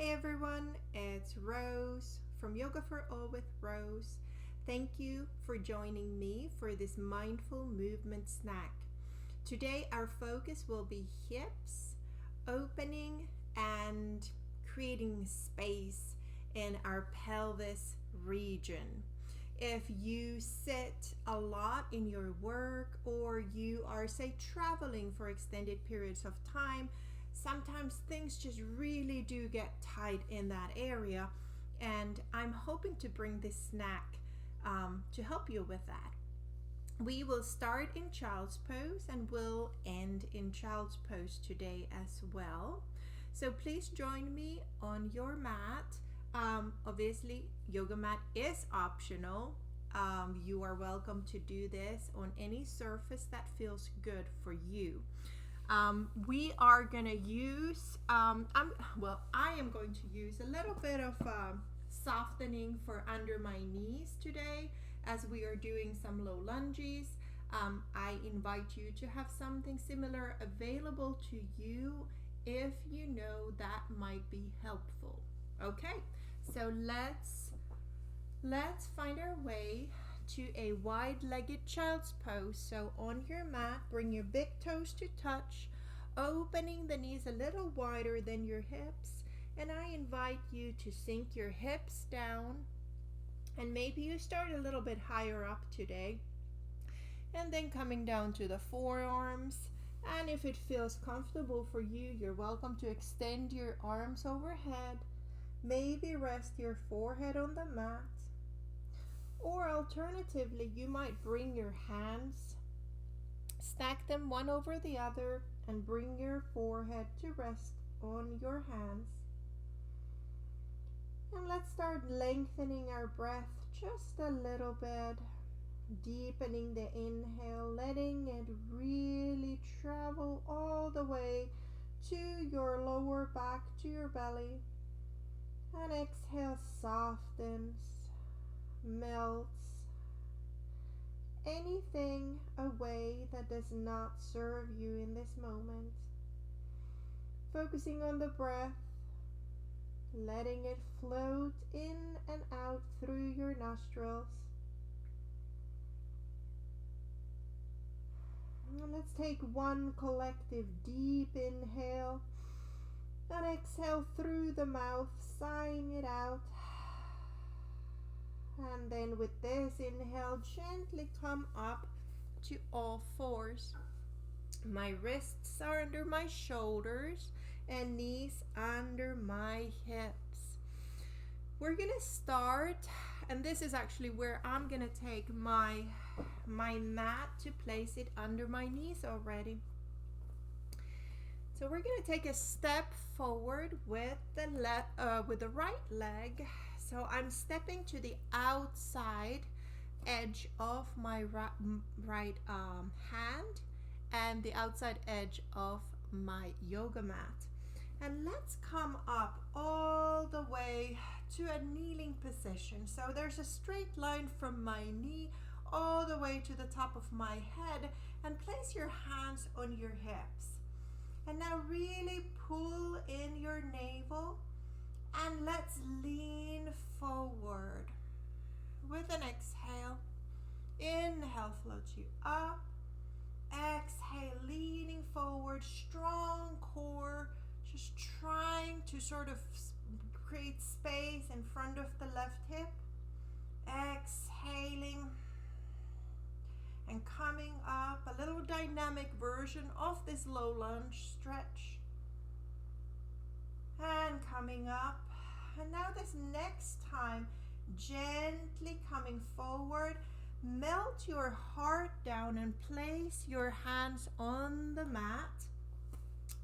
Hey everyone, it's Rose from Yoga for All with Rose. Thank you for joining me for this mindful movement snack. Today our focus will be hips, opening and creating space in our pelvis region. If you sit a lot in your work or you are, say, traveling for extended periods of time, sometimes things just really do get tight in that area, and I'm hoping to bring this snack to help you with that. We will start in child's pose and we'll end in child's pose today as well. So please join me on your mat. Obviously, yoga mat is optional. You are welcome to do this on any surface that feels good for you. We are going to use, I am going to use a little bit of softening for under my knees today as we are doing some low lunges. I invite you to have something similar available to you if you know that might be helpful. Okay, so let's find our way to a wide-legged child's pose. So on your mat, bring your big toes to touch, opening the knees a little wider than your hips, and I invite you to sink your hips down, and maybe you start a little bit higher up today, and then coming down to the forearms. And if it feels comfortable for you, you're welcome to extend your arms overhead. Maybe rest your forehead on the mat. Or alternatively, you might bring your hands, stack them one over the other, and bring your forehead to rest on your hands. And let's start lengthening our breath just a little bit, deepening the inhale, letting it really travel all the way to your lower back, to your belly. And exhale, softens, melts anything away that does not serve you in this moment. Focusing on the breath, letting it float in and out through your nostrils. And let's take one collective deep inhale and exhale through the mouth, sighing it out. And then with this inhale, gently come up to all fours. My wrists are under my shoulders and knees under my hips. We're gonna start, and this is actually where I'm gonna take my mat to place it under my knees already. So we're gonna take a step forward with the right leg. So I'm stepping to the outside edge of my right hand and the outside edge of my yoga mat. And let's come up all the way to a kneeling position. So there's a straight line from my knee all the way to the top of my head, and place your hands on your hips. And now really pull in your navel. And let's lean forward with an exhale. Inhale, floats you up. Exhale, leaning forward, strong core, just trying to sort of create space in front of the left hip. Exhaling and coming up, a little dynamic version of this low lunge stretch. And coming up, and now this next time, gently coming forward, melt your heart down and place your hands on the mat.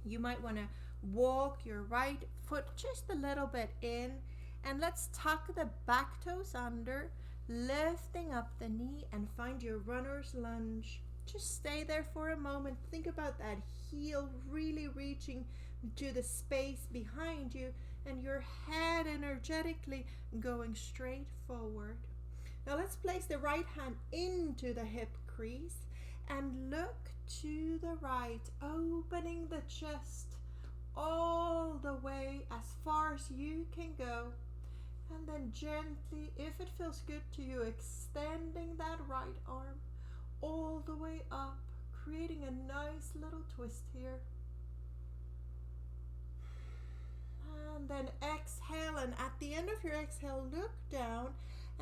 You might want to walk your right foot just a little bit in, and let's tuck the back toes under, lifting up the knee, and find your runner's lunge. Just stay there for a moment. Think about that heel really reaching to the space behind you, and your head energetically going straight forward. Now let's place the right hand into the hip crease and look to the right, opening the chest all the way as far as you can go. And then gently, if it feels good to you, extending that right arm all the way up, creating a nice little twist here. And then exhale, and at the end of your exhale, look down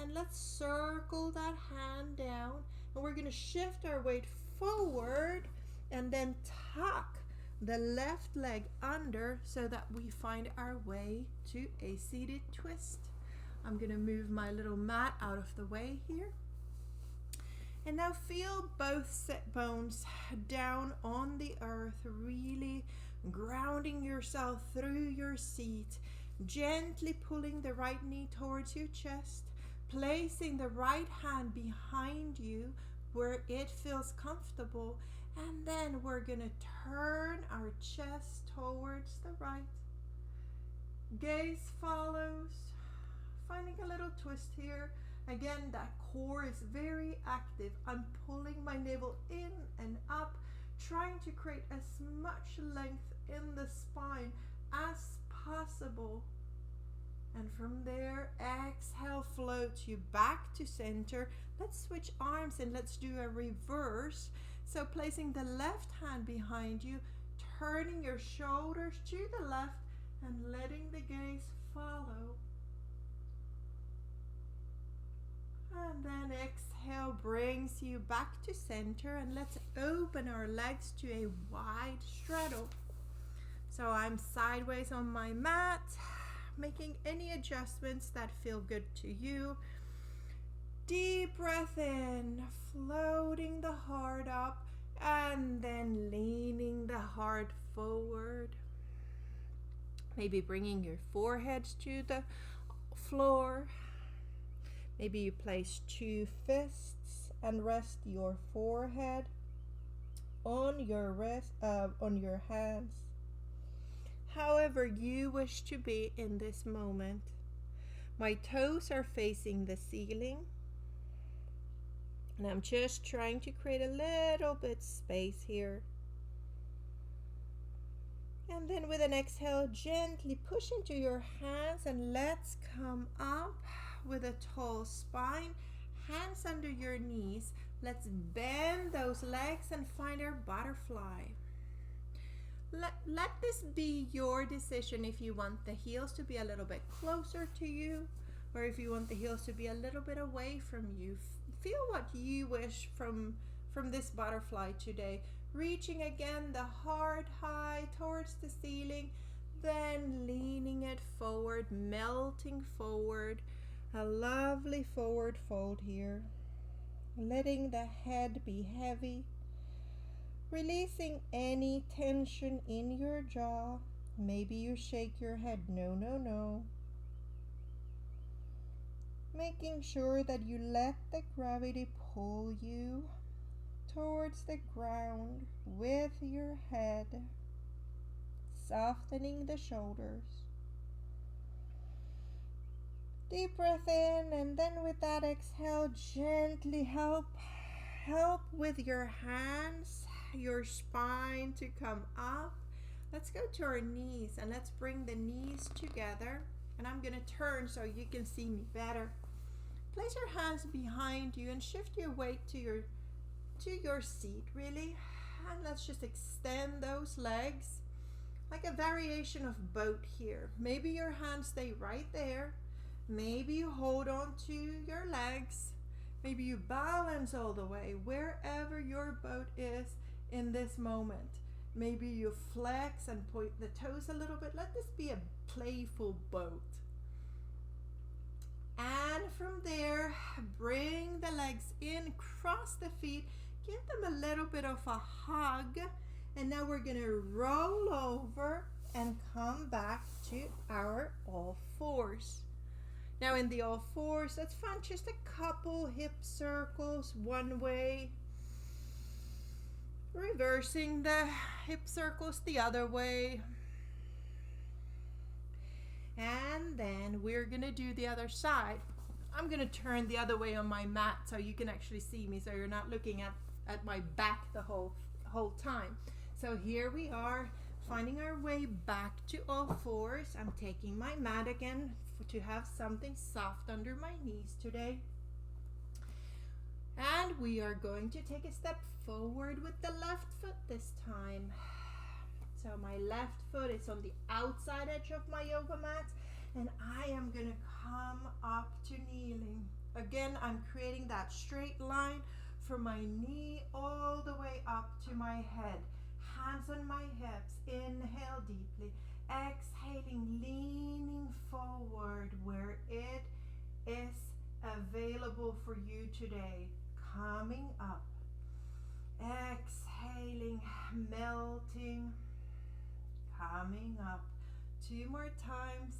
and let's circle that hand down. And we're going to shift our weight forward and then tuck the left leg under so that we find our way to a seated twist. I'm going to move my little mat out of the way here. And now feel both sit bones down on the earth, really grounding yourself through your seat, gently pulling the right knee towards your chest, placing the right hand behind you where it feels comfortable, and then we're going to turn our chest towards the right. Gaze follows, finding a little twist here. Again, that core is very active. I'm pulling my navel in and up, trying to create as much length in the spine as possible. And from there, exhale, float you back to center. Let's switch arms and let's do a reverse. So placing the left hand behind you, turning your shoulders to the left and letting the gaze follow. And then exhale brings you back to center, and let's open our legs to a wide straddle. So I'm sideways on my mat, making any adjustments that feel good to you. Deep breath in, floating the heart up, and then leaning the heart forward. Maybe bringing your forehead to the floor. Maybe you place two fists and rest your forehead on your hands. However you wish to be in this moment. My toes are facing the ceiling, and I'm just trying to create a little bit space here. And then with an exhale, gently push into your hands and let's come up with a tall spine, hands under your knees. Let's bend those legs and find our butterfly. Let this be your decision if you want the heels to be a little bit closer to you, or if you want the heels to be a little bit away from you. Feel what you wish from this butterfly today. Reaching again the heart high towards the ceiling, then leaning it forward, melting forward. A lovely forward fold here. Letting the head be heavy. Releasing any tension in your jaw. Maybe you shake your head no, no, no. Making sure that you let the gravity pull you towards the ground with your head. Softening the shoulders. Deep breath in, and then with that exhale, gently help with your hands, your spine to come up. Let's go to our knees and let's bring the knees together. And I'm going to turn so you can see me better. Place your hands behind you and shift your weight to your seat, really. And let's just extend those legs like a variation of boat here. Maybe your hands stay right there. Maybe you hold on to your legs. Maybe you balance all the way wherever your boat is in this moment. Maybe you flex and point the toes a little bit. Let this be a playful boat. And from there, bring the legs in, cross the feet, give them a little bit of a hug. And now we're going to roll over and come back to our all fours. Now in the all fours, let's find just a couple hip circles one way. Reversing the hip circles the other way. And then we're going to do the other side. I'm going to turn the other way on my mat so you can actually see me, so you're not looking at my back the whole time. So here we are, Finding our way back to all fours. I'm taking my mat again to have something soft under my knees today. And we are going to take a step forward with the left foot this time. So my left foot is on the outside edge of my yoga mat, and I am going to come up to kneeling. Again, I'm creating that straight line from my knee all the way up to my head. Hands on my hips. Inhale deeply. Exhaling, leaning forward where it is available for you today. Coming up. Exhaling, melting, coming up. 2 more times.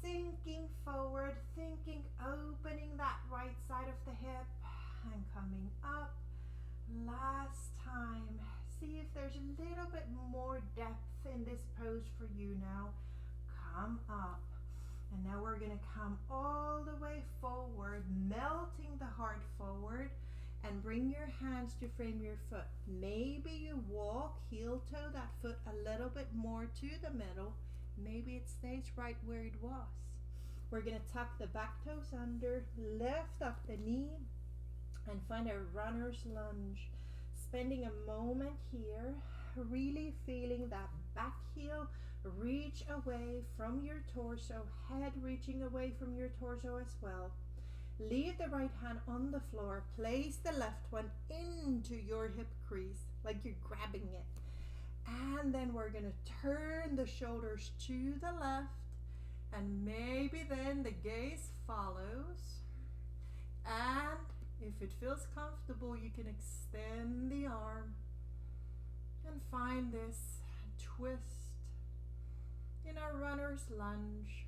Sinking forward, thinking, opening that right side of the hip and coming up. Last time. See if there's a little bit more depth in this pose for you now. Come up. And now we're going to come all the way forward, melting the heart forward, and bring your hands to frame your foot. Maybe you walk, heel toe that foot a little bit more to the middle. Maybe it stays right where it was. We're going to tuck the back toes under, lift up the knee, and find a runner's lunge. Spending a moment here, really feeling that back heel reach away from your torso, head reaching away from your torso as well. Leave the right hand on the floor, place the left one into your hip crease, like you're grabbing it. And then we're going to turn the shoulders to the left, and maybe then the gaze follows. And if it feels comfortable, you can extend the arm and find this twist in our runner's lunge.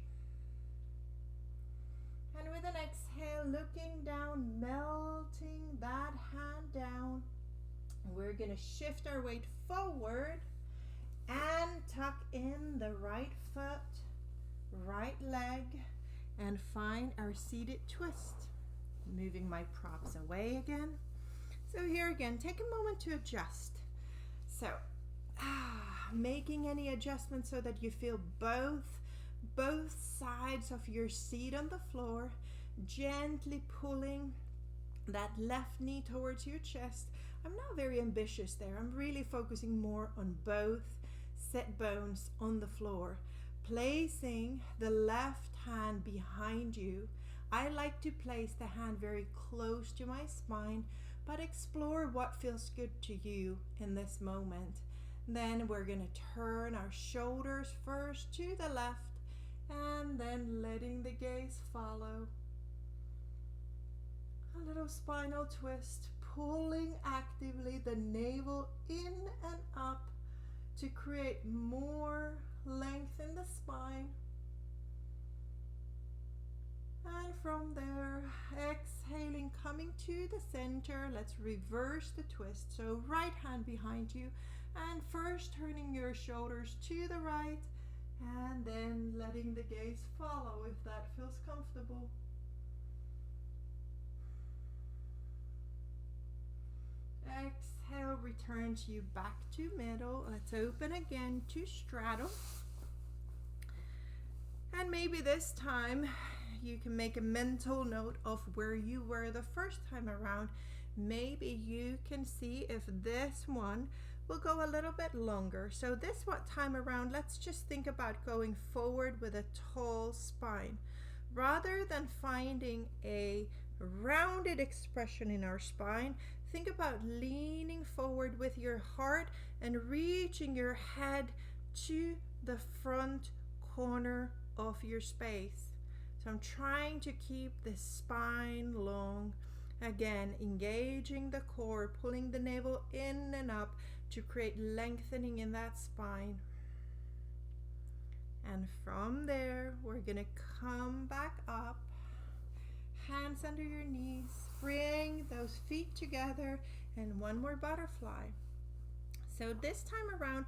And with an exhale, looking down, melting that hand down. We're going to shift our weight forward and tuck in the right foot, right leg, and find our seated twist. Moving my props away again. So here again, take a moment to adjust. So, making any adjustments so that you feel both sides of your seat on the floor, gently pulling that left knee towards your chest. I'm not very ambitious there. I'm really focusing more on both sit bones on the floor. Placing the left hand behind you. I like to place the hand very close to my spine, but explore what feels good to you in this moment. Then we're going to turn our shoulders first to the left, and then letting the gaze follow. A little spinal twist, pulling actively the navel in and up to create more length in the spine. And from there, exhaling, coming to the center. Let's reverse the twist. So right hand behind you, and first turning your shoulders to the right, and then letting the gaze follow if that feels comfortable. Exhale, returns you back to middle. Let's open again to straddle. And maybe this time you can make a mental note of where you were the first time around. Maybe you can see if this one will go a little bit longer. So this time around, let's just think about going forward with a tall spine. Rather than finding a rounded expression in our spine, think about leaning forward with your heart and reaching your head to the front corner of your space. So I'm trying to keep the spine long. Again, engaging the core, pulling the navel in and up to create lengthening in that spine. And from there, we're going to come back up. Hands under your knees. Bring those feet together, and one more butterfly. So this time around,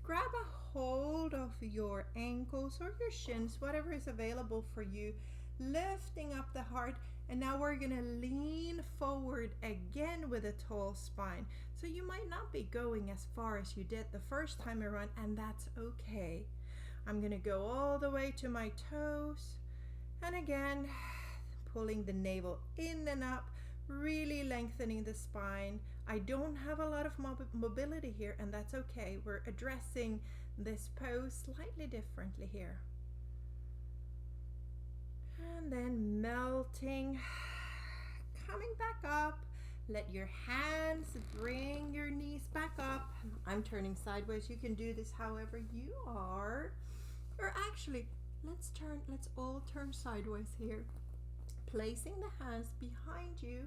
grab a hold of your ankles or your shins, whatever is available for you, lifting up the heart And now we're gonna lean forward again with a tall spine. So you might not be going as far as you did the first time around, and that's okay. I'm gonna go all the way to my toes. And again, pulling the navel in and up, really lengthening the spine. I don't have a lot of mobility here, and that's okay. We're addressing this pose slightly differently here. And then melting, coming back up. Let your hands bring your knees back up. I'm turning sideways. You can do this however you are. Or actually, let's all turn sideways here. Placing the hands behind you,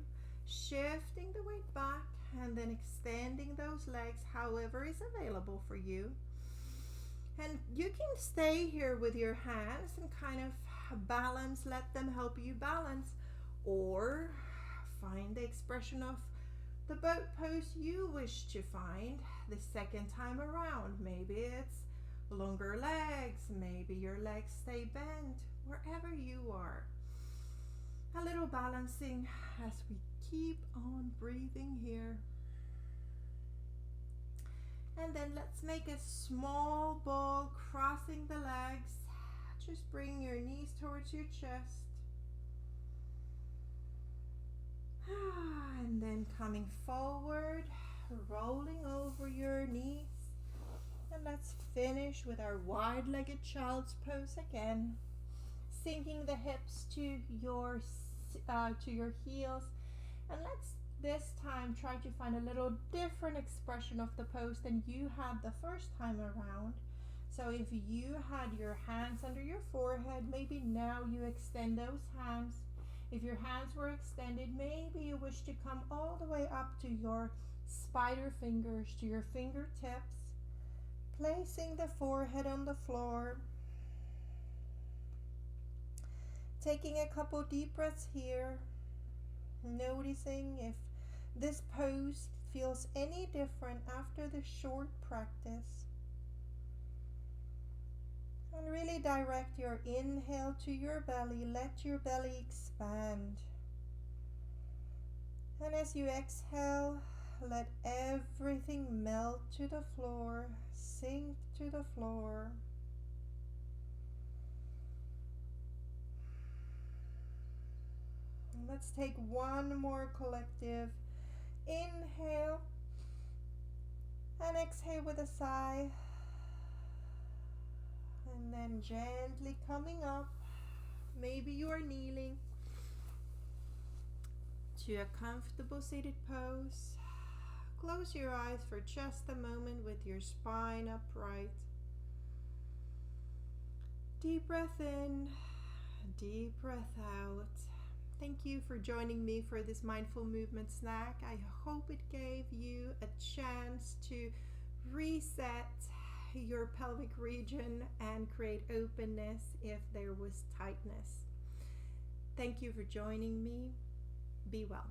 shifting the weight back, and then extending those legs however is available for you. And you can stay here with your hands and kind of balance, let them help you balance, or find the expression of the boat pose you wish to find the second time around. Maybe it's longer legs, maybe your legs stay bent, wherever you are. A little balancing as we keep on breathing here. And then let's make a small ball crossing the legs. Just bring your knees towards your chest. And then coming forward, rolling over your knees. And let's finish with our wide-legged child's pose again. Sinking the hips to your heels. And let's this time try to find a little different expression of the pose than you had the first time around. So if you had your hands under your forehead, maybe now you extend those hands. If your hands were extended, maybe you wish to come all the way up to your spider fingers, to your fingertips, placing the forehead on the floor. Taking a couple deep breaths here, noticing if this pose feels any different after the short practice. And really direct your inhale to your belly. Let your belly expand. And as you exhale, let everything melt to the floor, sink to the floor. And let's take one more collective inhale and exhale with a sigh. And then gently coming up, maybe you are kneeling to a comfortable seated pose. Close your eyes for just a moment with your spine upright. Deep breath in, deep breath out. Thank you for joining me for this mindful movement snack. I hope it gave you a chance to reset your pelvic region and create openness if there was tightness. Thank you for joining me. Be well.